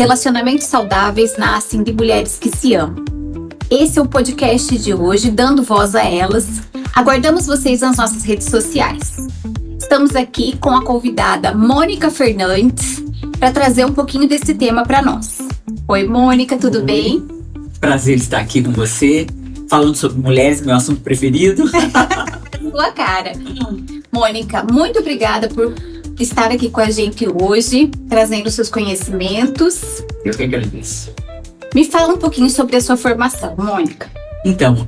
Relacionamentos saudáveis nascem de mulheres que se amam. Esse é o podcast de hoje, dando voz a elas. Aguardamos vocês nas nossas redes sociais. Estamos aqui com a convidada Mônica Fernandes para trazer um pouquinho desse tema para nós. Oi, Mônica, tudo bem? Prazer estar aqui com você, falando sobre mulheres, meu assunto preferido. Sua cara. Mônica, muito obrigada por estar aqui com a gente hoje, trazendo seus conhecimentos. Eu que agradeço. Me fala um pouquinho sobre a sua formação, Mônica. Então,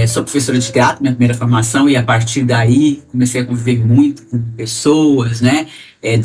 sou professora de teatro, minha primeira formação, e a partir daí comecei a conviver muito com pessoas, né?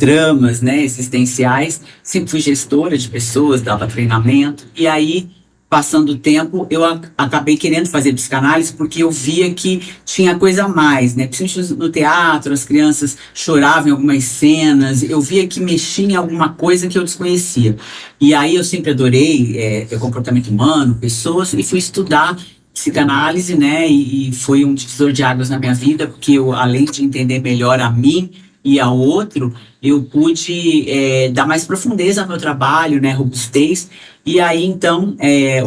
Dramas, né? Existenciais. Sempre fui gestora de pessoas, dava treinamento. E aí, passando o tempo, eu acabei querendo fazer psicanálise porque eu via que tinha coisa a mais, né? Principalmente no teatro, as crianças choravam em algumas cenas, eu via que mexia em alguma coisa que eu desconhecia. E aí eu sempre adorei o comportamento humano, pessoas, e fui estudar psicanálise, né? E foi um divisor de águas na minha vida, porque eu, além de entender melhor a mim e ao outro, eu pude dar mais profundeza ao meu trabalho, né? Robustez. E aí, então,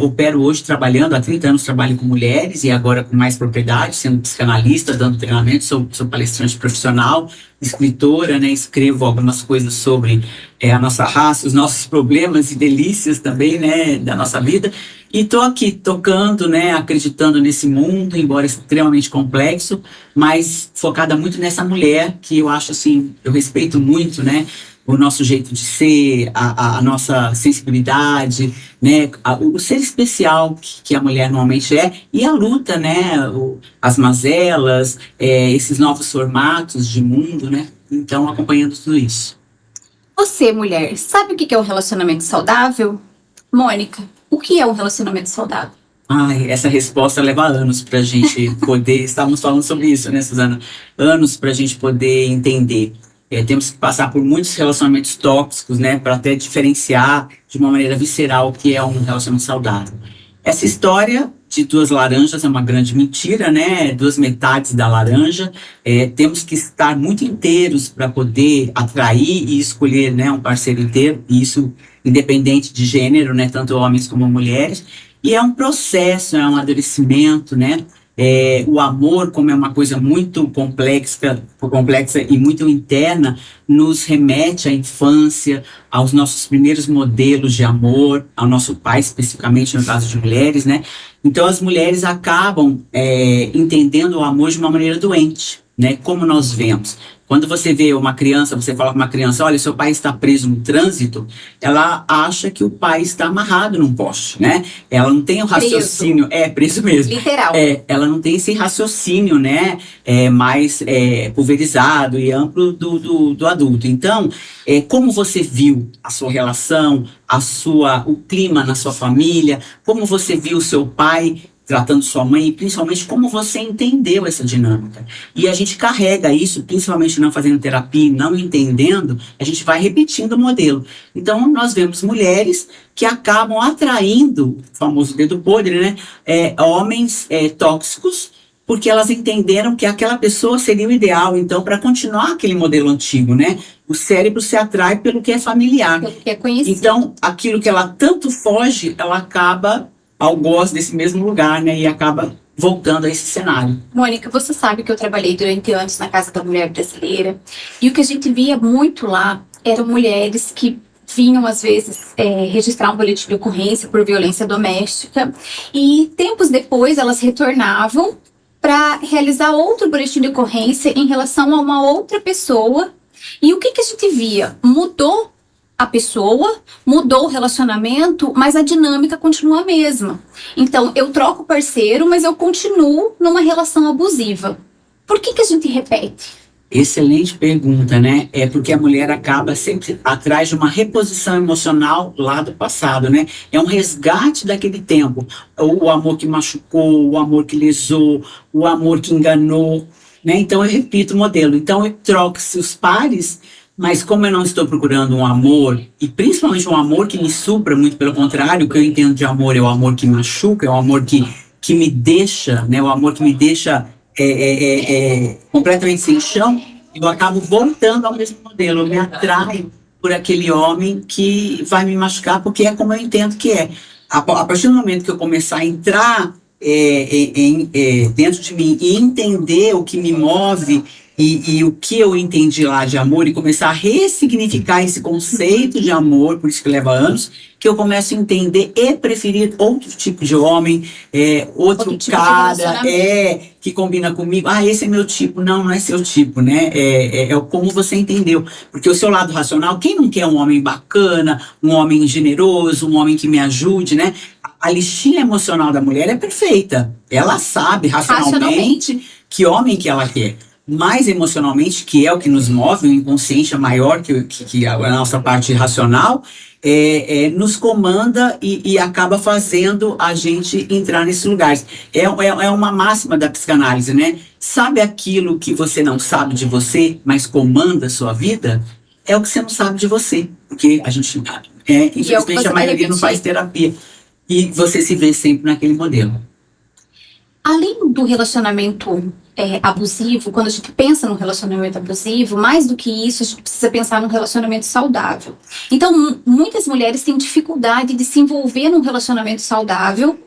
opero hoje trabalhando, há 30 anos trabalho com mulheres e agora com mais propriedade, sendo psicanalista, dando treinamento, sou palestrante profissional, escritora, né? Escrevo algumas coisas sobre a nossa raça, os nossos problemas e delícias também, né? Da nossa vida. E tô aqui tocando, né? Acreditando nesse mundo, embora extremamente complexo, mas focada muito nessa mulher que eu acho assim, eu respeito muito, né? O nosso jeito de ser, a nossa sensibilidade, né? O ser especial que a mulher normalmente é, e a luta, né? As mazelas, esses novos formatos de mundo, né? Então, acompanhando tudo isso. Você, mulher, sabe o que é um relacionamento saudável? Mônica, o que é um relacionamento saudável? Ai, essa resposta leva anos pra gente poder... Estávamos falando sobre isso, né, Suzana? Anos pra gente poder entender. Temos que passar por muitos relacionamentos tóxicos, né, para até diferenciar de uma maneira visceral o que é um relacionamento saudável. Essa história de duas laranjas é uma grande mentira, né? Duas metades da laranja. Temos que estar muito inteiros para poder atrair e escolher, né, um parceiro inteiro, e isso independente de gênero, né, tanto homens como mulheres. E é um processo, é um amadurecimento, né? O amor, como é uma coisa muito complexa e muito interna, nos remete à infância, aos nossos primeiros modelos de amor, ao nosso pai, especificamente no caso de mulheres, né? Então as mulheres acabam entendendo o amor de uma maneira doente, né? Como nós vemos. Quando você vê uma criança, você fala com uma criança, olha, seu pai está preso no trânsito, ela acha que o pai está amarrado num poste, né? Ela não tem o raciocínio... Preso mesmo. Literal. Ela não tem esse raciocínio, né? Mais pulverizado e amplo do adulto. Então, como você viu a sua relação, o clima na sua família, como você viu o seu pai tratando sua mãe, e principalmente como você entendeu essa dinâmica. E a gente carrega isso, principalmente não fazendo terapia e não entendendo, a gente vai repetindo o modelo. Então, nós vemos mulheres que acabam atraindo, o famoso dedo podre, né? Homens tóxicos, porque elas entenderam que aquela pessoa seria o ideal, então, para continuar aquele modelo antigo, né? O cérebro se atrai pelo que é familiar. Pelo que é conhecido. Então, aquilo que ela tanto foge, ela acaba algoz desse mesmo lugar, né? E acaba voltando a esse cenário. Mônica, você sabe que eu trabalhei durante anos na Casa da Mulher Brasileira, e o que a gente via muito lá eram mulheres que vinham, às vezes, registrar um boletim de ocorrência por violência doméstica, e tempos depois elas retornavam para realizar outro boletim de ocorrência em relação a uma outra pessoa. E o que a gente via? Mudou a pessoa, mudou o relacionamento, mas a dinâmica continua a mesma. Então, eu troco parceiro, mas eu continuo numa relação abusiva. Por que a gente repete? Excelente pergunta, né? Porque a mulher acaba sempre atrás de uma reposição emocional lá do passado, né? É um resgate daquele tempo. O amor que machucou, o amor que lesou, o amor que enganou, né? Então, eu repito o modelo. Então, eu troco-se os pares. Mas como eu não estou procurando um amor, e principalmente um amor que me supra, muito pelo contrário, o que eu entendo de amor é o amor que machuca, é o amor que me deixa, né, o amor que me deixa completamente sem chão, eu acabo voltando ao mesmo modelo, eu me atraio por aquele homem que vai me machucar, porque é como eu entendo que é. A partir do momento que eu começar a entrar dentro de mim e entender o que me move e o que eu entendi lá de amor e começar a ressignificar esse conceito de amor, por isso que leva anos, que eu começo a entender e preferir outro tipo de homem, outro tipo cara, que combina comigo. Ah, esse é meu tipo. Não, não é seu tipo, né? É como você entendeu. Porque o seu lado racional, quem não quer um homem bacana, um homem generoso, um homem que me ajude, né? A listinha emocional da mulher é perfeita. Ela sabe racionalmente que homem que ela quer. Mais emocionalmente, que é o que nos move, o inconsciente é maior que a nossa parte racional, nos comanda e acaba fazendo a gente entrar nesses lugares. É uma máxima da psicanálise, né? Sabe aquilo que você não sabe de você, mas comanda a sua vida? É o que você não sabe de você. Porque a gente, infelizmente, a maioria não faz terapia. E você se vê sempre naquele modelo. Além do relacionamento abusivo, quando a gente pensa num relacionamento abusivo, mais do que isso, a gente precisa pensar num relacionamento saudável. Então, muitas mulheres têm dificuldade de se envolver num relacionamento saudável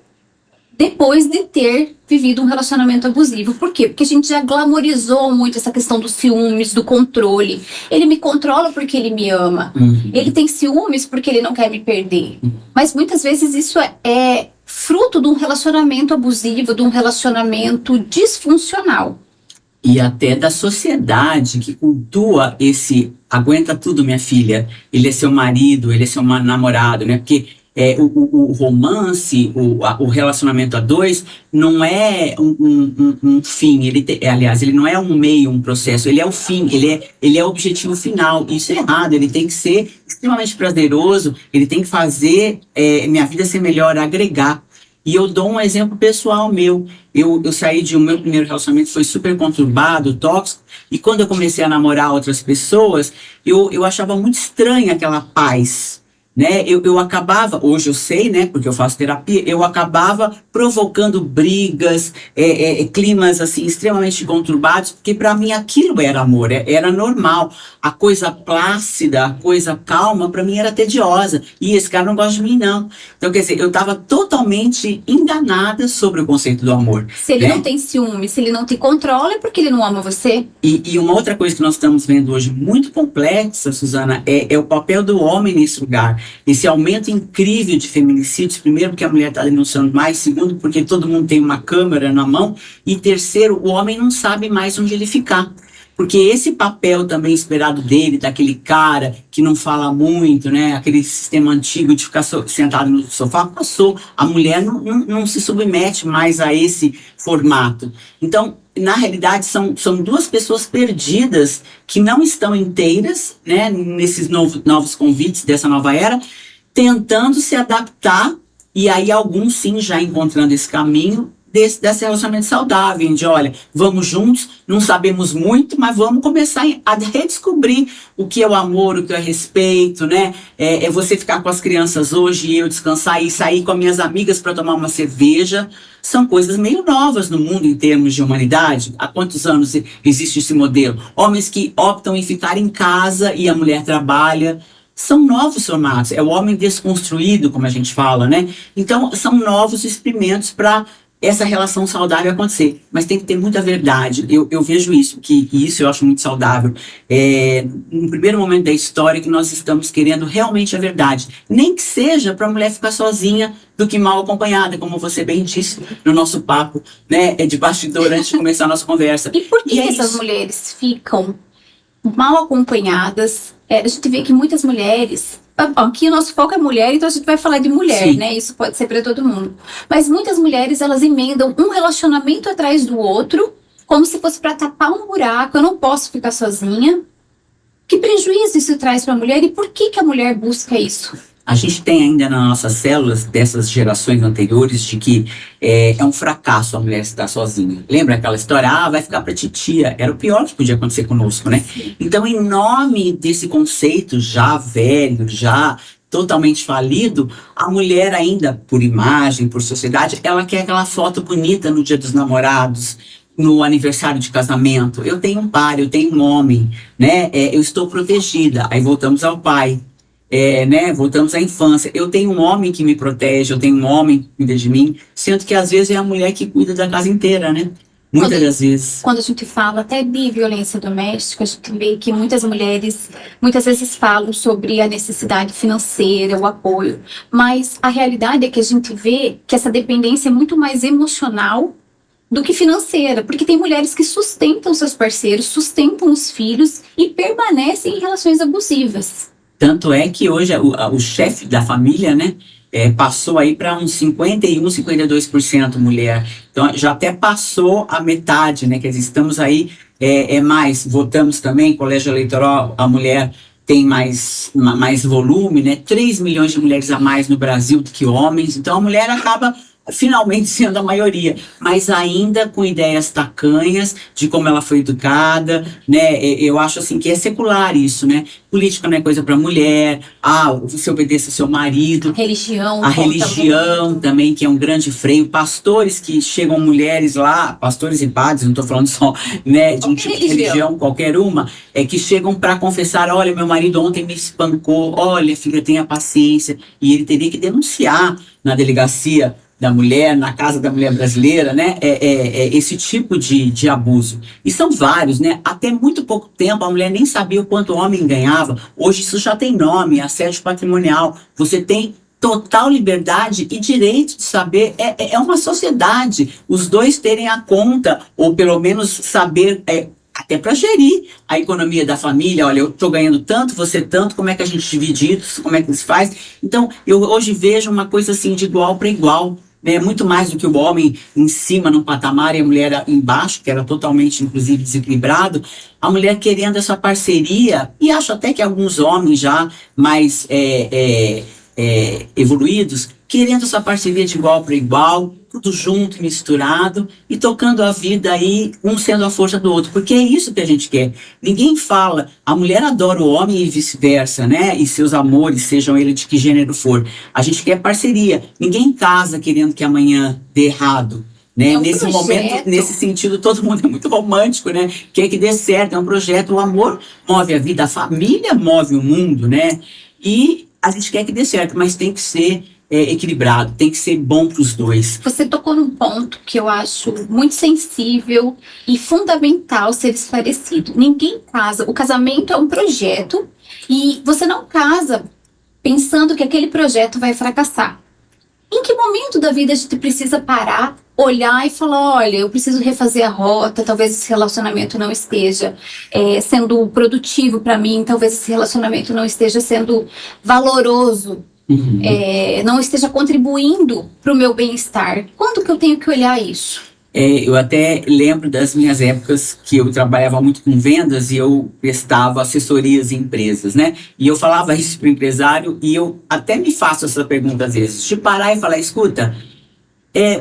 depois de ter vivido um relacionamento abusivo. Por quê? Porque a gente já glamorizou muito essa questão dos ciúmes, do controle. Ele me controla porque ele me ama. Ele tem ciúmes porque ele não quer me perder. Mas muitas vezes isso é fruto de um relacionamento abusivo, de um relacionamento disfuncional. E até da sociedade que cultua esse aguenta tudo, minha filha. Ele é seu marido, ele é seu namorado, né? Porque o romance, o relacionamento a dois, não é um fim. Aliás, ele não é um meio, um processo. Ele é o fim, ele é o objetivo final. Isso é errado. Ele tem que ser extremamente prazeroso. Ele tem que fazer minha vida ser melhor, agregar. E eu dou um exemplo pessoal meu. Eu saí de meu primeiro relacionamento, foi super conturbado, tóxico. E quando eu comecei a namorar outras pessoas, eu achava muito estranha aquela paz. Né? Eu acabava, hoje eu sei, né, porque eu faço terapia, eu acabava provocando brigas, climas assim extremamente conturbados, porque para mim aquilo era amor, era normal. A coisa plácida, a coisa calma, para mim era tediosa. E esse cara não gosta de mim, não. Então, quer dizer, eu estava totalmente enganada sobre o conceito do amor. Se ele não tem ciúme, se ele não te controla, é porque ele não ama você. E uma outra coisa que nós estamos vendo hoje muito complexa, Suzana, é o papel do homem nesse lugar. Esse aumento incrível de feminicídios, primeiro porque a mulher está denunciando mais, segundo porque todo mundo tem uma câmera na mão, e terceiro, o homem não sabe mais onde ele ficar. Porque esse papel também esperado dele, daquele cara que não fala muito, né? Aquele sistema antigo de ficar sentado no sofá, passou. A mulher não se submete mais a esse formato. Então, na realidade, são duas pessoas perdidas que não estão inteiras, né? Nesses novos convites dessa nova era, tentando se adaptar, e aí alguns sim já encontrando esse caminho desse relacionamento saudável, de olha, vamos juntos, não sabemos muito, mas vamos começar a redescobrir o que é o amor, o que é o respeito, né? É você ficar com as crianças hoje e eu descansar e sair com as minhas amigas para tomar uma cerveja. São coisas meio novas no mundo em termos de humanidade. Há quantos anos existe esse modelo? Homens que optam em ficar em casa e a mulher trabalha. São novos formatos. É o homem desconstruído, como a gente fala, né? Então, são novos experimentos para essa relação saudável acontecer. Mas tem que ter muita verdade. Eu vejo isso, e isso eu acho muito saudável. No primeiro momento da história que nós estamos querendo realmente a verdade. Nem que seja para a mulher ficar sozinha do que mal acompanhada, como você bem disse no nosso papo, né, de bastidor antes de começar a nossa conversa. E por que essas mulheres ficam mal acompanhadas? A gente vê que muitas mulheres... Aqui o nosso foco é mulher, então a gente vai falar de mulher, sim, né? Isso pode ser para todo mundo. Mas muitas mulheres, elas emendam um relacionamento atrás do outro, como se fosse para tapar um buraco. Eu não posso ficar sozinha. Que prejuízo isso traz para a mulher e por que a mulher busca isso? A gente tem ainda nas nossas células, dessas gerações anteriores, de que é um fracasso a mulher estar sozinha. Lembra aquela história? Vai ficar pra titia. Era o pior que podia acontecer conosco, né? Então, em nome desse conceito já velho, já totalmente falido, a mulher ainda, por imagem, por sociedade, ela quer aquela foto bonita no Dia dos Namorados, no aniversário de casamento, eu tenho um par, eu tenho um homem, né? Eu estou protegida. Aí voltamos ao pai, né? Voltamos à infância. Eu tenho um homem que me protege, eu tenho um homem que cuida de mim, sendo que às vezes é a mulher que cuida da casa inteira, né? Muitas das vezes. Quando a gente fala até de violência doméstica, a gente vê que muitas mulheres, muitas vezes falam sobre a necessidade financeira, o apoio, mas a realidade é que a gente vê que essa dependência é muito mais emocional do que financeira, porque tem mulheres que sustentam seus parceiros, sustentam os filhos e permanecem em relações abusivas. Tanto é que hoje o chefe da família, né, passou aí para uns 51, 52% mulher. Então já até passou a metade, né? Quer dizer, estamos aí, mais, votamos também, colégio eleitoral, a mulher tem mais volume, né? 3 milhões de mulheres a mais no Brasil do que homens. Então a mulher acaba finalmente sendo a maioria, mas ainda com ideias tacanhas de como ela foi educada, né? Eu acho assim que é secular isso, né? Política não é coisa para mulher, você obedeça ao seu marido. A religião também, que é um grande freio. Pastores que chegam mulheres lá, pastores e padres, não estou falando só, né, de um tipo de religião, qualquer uma, que chegam para confessar, olha, meu marido ontem me espancou, olha, filha, tenha paciência, e ele teria que denunciar na delegacia da mulher, na Casa da Mulher Brasileira, né? Esse tipo de abuso. E são vários, né? Até muito pouco tempo a mulher nem sabia o quanto o homem ganhava. Hoje isso já tem nome, assédio patrimonial. Você tem total liberdade e direito de saber. É uma sociedade. Os dois terem a conta, ou pelo menos saber... até para gerir a economia da família. Olha, eu estou ganhando tanto, você tanto, como é que a gente divide isso, como é que se faz? Então, eu hoje vejo uma coisa assim de igual para igual, né? Muito mais do que o homem em cima, num patamar, e a mulher embaixo, que era totalmente, inclusive, desequilibrado. A mulher querendo essa parceria, e acho até que alguns homens já mais evoluídos, querendo essa parceria de igual para igual, tudo junto, misturado, e tocando a vida aí, um sendo a força do outro, porque é isso que a gente quer. Ninguém fala, a mulher adora o homem e vice-versa, né? E seus amores, sejam eles de que gênero for. A gente quer parceria. Ninguém casa querendo que amanhã dê errado. Né? Nesse momento, nesse sentido, todo mundo é muito romântico, né? Quer que dê certo, é um projeto. O amor move a vida, a família move o mundo, né? E a gente quer que dê certo, mas tem que ser equilibrado, tem que ser bom para os dois. Você tocou num ponto que eu acho muito sensível e fundamental ser esclarecido. Ninguém casa, o casamento é um projeto e você não casa pensando que aquele projeto vai fracassar. Em que momento da vida a gente precisa parar, olhar e falar, olha, eu preciso refazer a rota, talvez esse relacionamento não esteja sendo produtivo para mim, talvez esse relacionamento não esteja sendo valoroso, não esteja contribuindo para o meu bem-estar. Quando que eu tenho que olhar isso? Eu até lembro das minhas épocas que eu trabalhava muito com vendas e eu prestava assessorias em empresas, né? E eu falava isso para o empresário e eu até me faço essa pergunta às vezes, de parar e falar, escuta,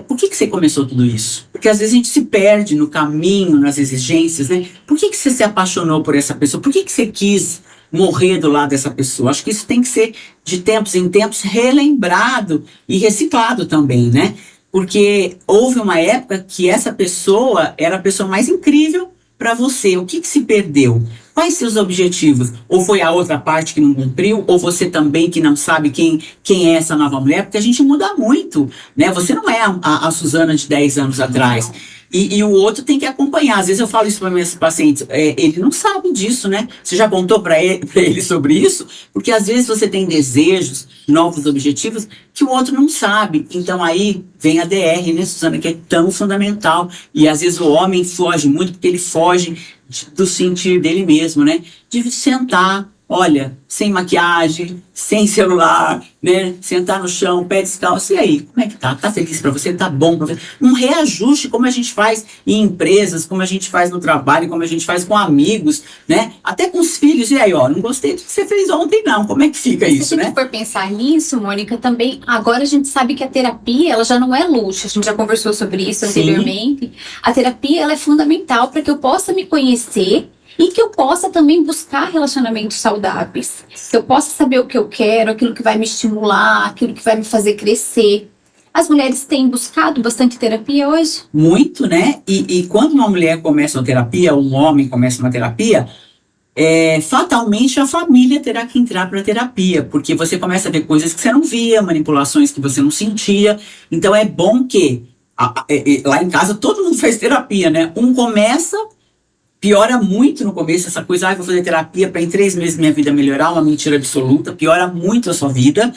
por que você começou tudo isso? Porque às vezes a gente se perde no caminho, nas exigências, né? Por que você se apaixonou por essa pessoa? Por que você quis morrer do lado dessa pessoa? Acho que isso tem que ser, de tempos em tempos, relembrado e reciclado também, né? Porque houve uma época que essa pessoa era a pessoa mais incrível para você. O que se perdeu? Quais seus objetivos? Ou foi a outra parte que não cumpriu? Ou você também que não sabe quem é essa nova mulher? Porque a gente muda muito, né? Você não é a Suzana de 10 anos atrás. E o outro tem que acompanhar. Às vezes eu falo isso para meus pacientes, ele não sabe disso, né? Você já contou para ele sobre isso? Porque às vezes você tem desejos, novos objetivos, que o outro não sabe. Então aí vem a DR, né, Suzana, que é tão fundamental. E às vezes o homem foge muito, porque ele foge do sentir dele mesmo, né? De sentar, olha, sem maquiagem, sem celular, né? Sentar no chão, pé descalço. E aí, como é que tá? Tá feliz pra você? Tá bom pra você? Um reajuste, como a gente faz em empresas, como a gente faz no trabalho, como a gente faz com amigos, né? Até com os filhos. E aí, ó, não gostei do que você fez ontem, não. Como é que fica isso, né? Se a gente for pensar nisso, Mônica, também, agora a gente sabe que a terapia, ela já não é luxo. A gente já conversou sobre isso anteriormente. A terapia, ela é fundamental para que eu possa me conhecer e que eu possa também buscar relacionamentos saudáveis. Que eu possa saber o que eu quero, aquilo que vai me estimular, aquilo que vai me fazer crescer. As mulheres têm buscado bastante terapia hoje? Muito, né? E quando uma mulher começa uma terapia, ou um homem começa uma terapia, fatalmente a família terá que entrar para a terapia, porque você começa a ver coisas que você não via, manipulações que você não sentia. Então é bom que lá em casa todo mundo faz terapia, né? Um começa, piora muito no começo essa coisa, vou fazer terapia para em 3 meses minha vida melhorar, uma mentira absoluta, piora muito a sua vida,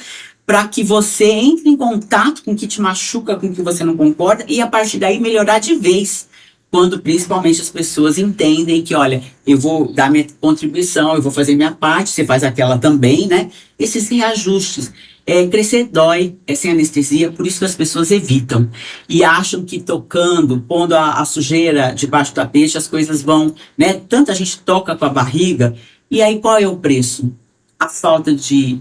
para que você entre em contato com o que te machuca, com o que você não concorda, e a partir daí melhorar de vez. Quando principalmente as pessoas entendem que, olha, eu vou dar minha contribuição, eu vou fazer minha parte, você faz aquela também, né? Esses reajustes. Crescer dói, sem anestesia, por isso que as pessoas evitam. E acham que tocando, pondo a sujeira debaixo do tapete, as coisas vão, né? Tanta gente toca com a barriga, e aí qual é o preço? A falta de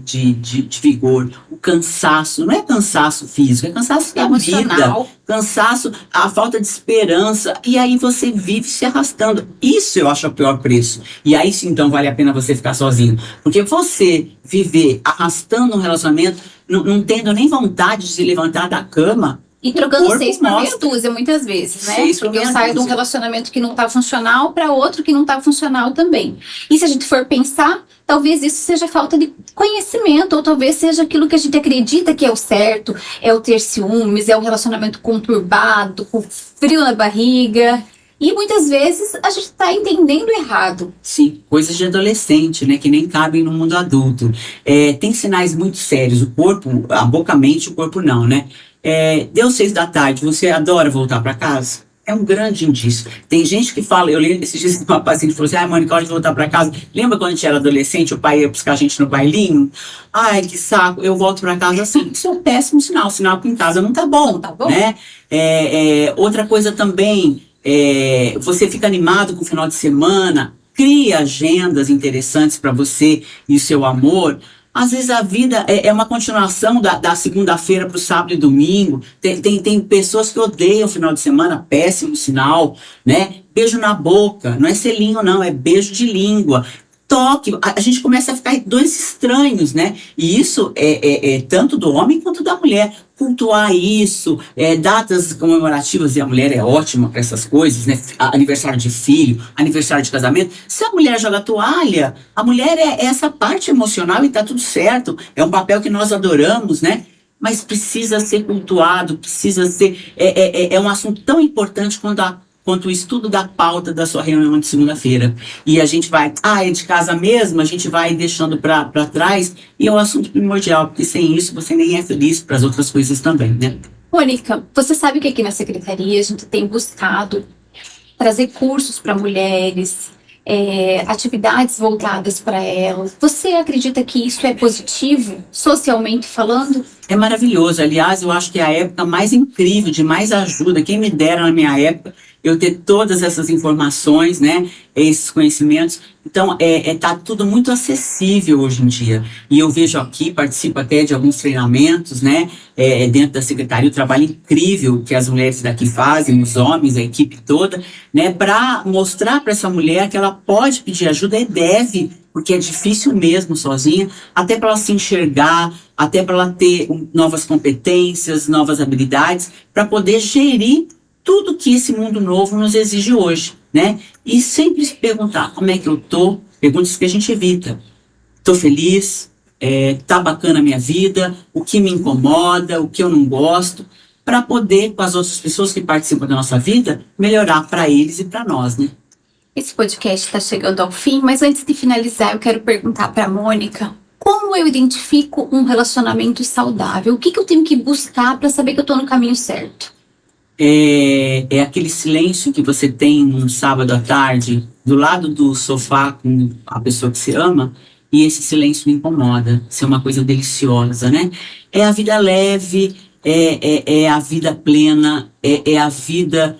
vigor, o cansaço, não é cansaço físico, é cansaço da vida, cansaço, a falta de esperança, e aí você vive se arrastando. Isso eu acho o pior preço. E aí sim, então, vale a pena você ficar sozinho. Porque você viver arrastando um relacionamento, não tendo nem vontade de se levantar da cama, e trocando 6 por meia dúzia, muitas vezes, né? Porque eu saio de um relacionamento que não tá funcional para outro que não tá funcional também. E se a gente for pensar, talvez isso seja falta de conhecimento, ou talvez seja aquilo que a gente acredita que é o certo, é o ter ciúmes, é um relacionamento conturbado, com frio na barriga. E muitas vezes a gente tá entendendo errado. Sim, coisas de adolescente, né? Que nem cabem no mundo adulto. Tem sinais muito sérios. O corpo, a boca mente, o corpo não, né? Deu 6 da tarde, você adora voltar para casa? É um grande indício. Tem gente que fala, eu lembro esses dias uma paciente falou assim, Mônica, hora de voltar para casa. Lembra quando a gente era adolescente, o pai ia buscar a gente no bailinho? Ai, que saco, eu volto para casa assim. Isso é um péssimo sinal, sinal que em casa não tá bom, né? Outra coisa também, você fica animado com o final de semana, cria agendas interessantes para você e o seu amor. Às vezes a vida é uma continuação da segunda-feira para o sábado e domingo. Tem pessoas que odeiam o final de semana, péssimo sinal, né? Beijo na boca, não é selinho não, é beijo de língua. Toque, a gente começa a ficar dois estranhos, né? E isso é tanto do homem quanto da mulher. Cultuar isso, datas comemorativas, e a mulher é ótima para essas coisas, né? Aniversário de filho, aniversário de casamento. Se a mulher joga toalha, a mulher é essa parte emocional e tá tudo certo. É um papel que nós adoramos, né? Mas precisa ser cultuado, precisa ser... É um assunto tão importante quanto o estudo da pauta da sua reunião de segunda-feira. E a gente vai, é de casa mesmo, a gente vai deixando para trás, e é um assunto primordial, porque sem isso você nem é feliz para as outras coisas também, né? Mônica, você sabe que aqui na secretaria a gente tem buscado trazer cursos para mulheres, atividades voltadas para elas. Você acredita que isso é positivo, socialmente falando? É maravilhoso. Aliás, eu acho que é a época mais incrível, de mais ajuda. Quem me dera na minha época eu ter todas essas informações, né? Esses conhecimentos. Então, tá tudo muito acessível hoje em dia. E eu vejo aqui, participo até de alguns treinamentos, né? Dentro da secretaria, o trabalho incrível que as mulheres daqui fazem, os homens, a equipe toda, né? Para mostrar para essa mulher que ela pode pedir ajuda e deve, porque é difícil mesmo sozinha, até para ela se enxergar, até para ela ter novas competências, novas habilidades, para poder gerir tudo que esse mundo novo nos exige hoje, né? E sempre se perguntar como é que eu tô, perguntas que a gente evita. Tô feliz? Tá bacana a minha vida? O que me incomoda? O que eu não gosto? Para poder, com as outras pessoas que participam da nossa vida, melhorar para eles e para nós, né? Esse podcast está chegando ao fim, mas antes de finalizar, eu quero perguntar para a Mônica: como eu identifico um relacionamento saudável? O que eu tenho que buscar para saber que eu estou no caminho certo? É aquele silêncio que você tem num sábado à tarde, do lado do sofá com a pessoa que você ama, e esse silêncio me incomoda. Isso é uma coisa deliciosa, né? É a vida leve, é a vida plena, é a vida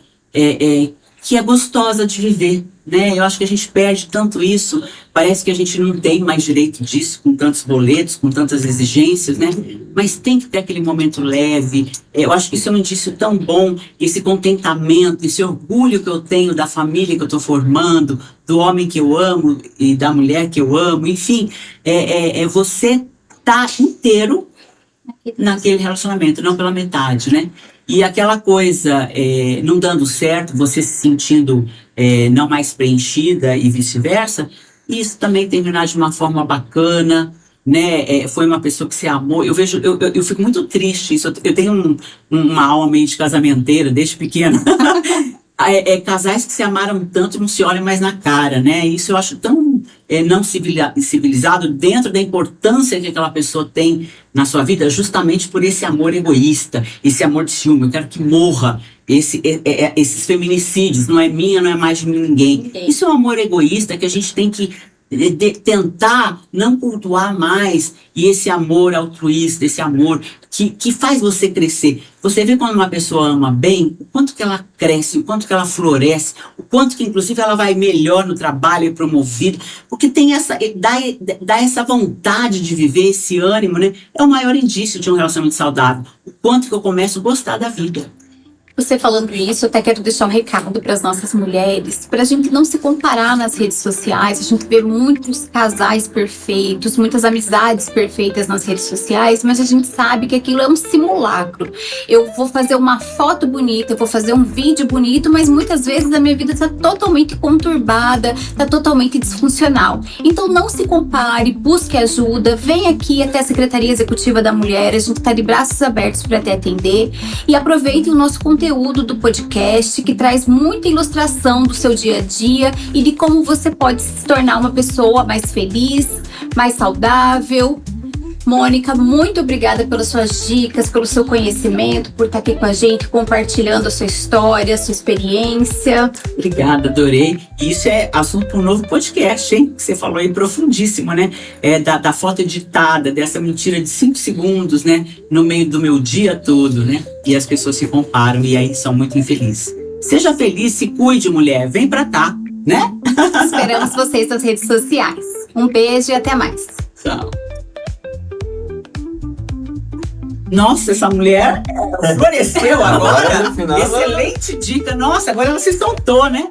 que é gostosa de viver, né? Eu acho que a gente perde tanto isso, parece que a gente não tem mais direito disso, com tantos boletos, com tantas exigências, né? Mas tem que ter aquele momento leve. Eu acho que isso é um indício tão bom, esse contentamento, esse orgulho que eu tenho da família que eu estou formando, do homem que eu amo e da mulher que eu amo, enfim, você tá inteiro naquele relacionamento, não pela metade, né? E aquela coisa não dando certo, você se sentindo não mais preenchida e vice-versa, isso também terminar de uma forma bacana, né? Foi uma pessoa que você amou. Eu fico muito triste isso. Eu tenho uma alma meio de casamenteira desde pequena. Casais que se amaram tanto não se olham mais na cara, né? Isso eu acho tão não civilizado dentro da importância que aquela pessoa tem na sua vida, justamente por esse amor egoísta, esse amor de ciúme. Eu quero que morra esses feminicídios, não é minha, não é mais de ninguém. Isso é um amor egoísta que a gente tem que tentar não cultuar mais, e esse amor altruísta, esse amor que faz você crescer. Você vê quando uma pessoa ama bem, o quanto que ela cresce, o quanto que ela floresce, o quanto que inclusive ela vai melhor no trabalho, é promovida, porque tem dá essa vontade de viver, esse ânimo, né? É o maior indício de um relacionamento saudável, o quanto que eu começo a gostar da vida. Você falando isso, eu até quero deixar um recado para as nossas mulheres, para a gente não se comparar nas redes sociais. A gente vê muitos casais perfeitos, muitas amizades perfeitas nas redes sociais, mas a gente sabe que aquilo é um simulacro. Eu vou fazer uma foto bonita, eu vou fazer um vídeo bonito, mas muitas vezes a minha vida está totalmente conturbada, está totalmente disfuncional. Então não se compare, busque ajuda, vem aqui até a Secretaria Executiva da Mulher, a gente está de braços abertos para te atender, e aproveite o nosso conteúdo do podcast, que traz muita ilustração do seu dia a dia e de como você pode se tornar uma pessoa mais feliz, mais saudável. Mônica, muito obrigada pelas suas dicas, pelo seu conhecimento, por estar aqui com a gente, compartilhando a sua história, a sua experiência. Obrigada, adorei. Isso é assunto para um novo podcast, hein? Que você falou aí, profundíssimo, né? Da foto editada, dessa mentira de 5 segundos, né? No meio do meu dia todo, né? E as pessoas se comparam e aí são muito infelizes. Seja feliz, se cuide, mulher. Vem pra cá, né? Esperamos vocês nas redes sociais. Um beijo e até mais. Tchau. Nossa, essa mulher floresceu agora. No final, Excelente dica. Nossa, agora ela se soltou, né?